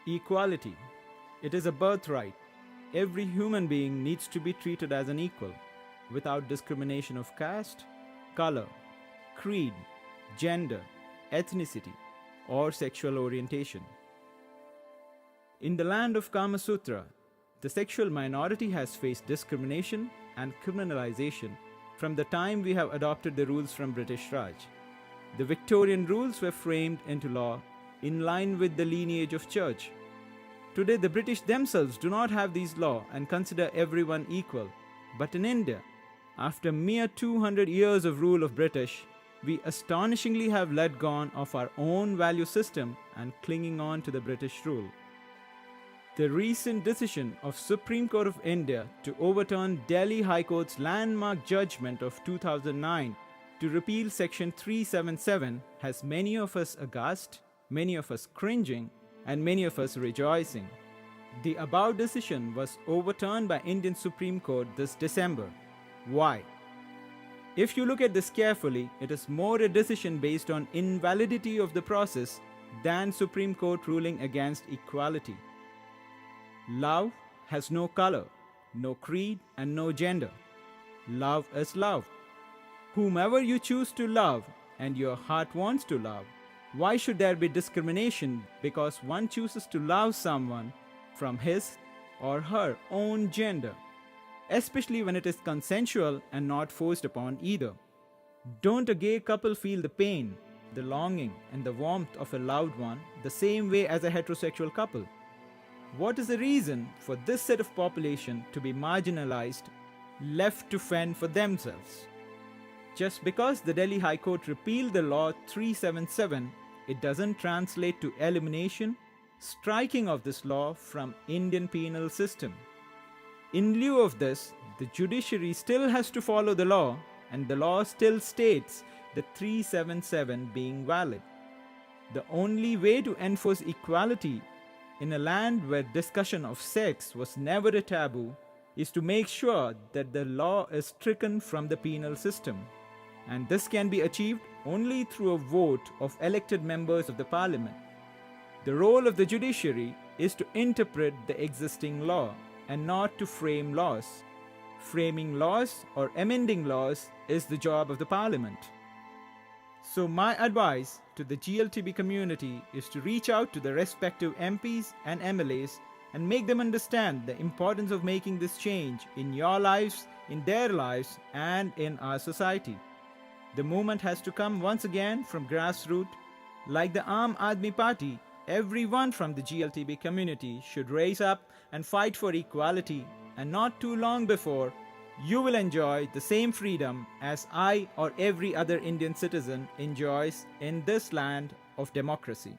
Equality. It is a birthright. Every human being needs to be treated as an equal, without discrimination of caste, color, creed, gender, ethnicity, or sexual orientation. In the land of Kama Sutra, the sexual minority has faced discrimination and criminalization from the time we have adopted the rules from British Raj. The Victorian rules were framed into law in line with the lineage of church. Today, the British themselves do not have these laws and consider everyone equal. But in India, after mere 200 years of rule of British, we astonishingly have let go of our own value system and clinging on to the British rule. The recent decision of Supreme Court of India to overturn Delhi High Court's landmark judgment of 2009 to repeal Section 377 has many of us aghast, many of us cringing, and many of us rejoicing. The above decision was overturned by Indian Supreme Court this December. Why? If you look at this carefully, it is more a decision based on invalidity of the process than Supreme Court ruling against equality. Love has no color, no creed, and no gender. Love is love. Whomever you choose to love and your heart wants to love, why should there be discrimination because one chooses to love someone from his or her own gender, especially when it is consensual and not forced upon either? Don't a gay couple feel the pain, the longing, and the warmth of a loved one the same way as a heterosexual couple? What is the reason for this set of population to be marginalized, left to fend for themselves? Just because the Delhi High Court repealed the law 377, it doesn't translate to elimination, striking of this law from Indian penal system. In lieu of this, the judiciary still has to follow the law, and the law still states the 377 being valid. The only way to enforce equality in a land where discussion of sex was never a taboo is to make sure that the law is stricken from the penal system. And this can be achieved only through a vote of elected members of the parliament. The role of the judiciary is to interpret the existing law and not to frame laws. Framing laws or amending laws is the job of the parliament. So my advice to the GLTB community is to reach out to the respective MPs and MLAs and make them understand the importance of making this change in your lives, in their lives, and in our society. The movement has to come once again from grassroots. Like the Aam Aadmi Party, everyone from the GLTB community should raise up and fight for equality, and not too long before, you will enjoy the same freedom as I or every other Indian citizen enjoys in this land of democracy.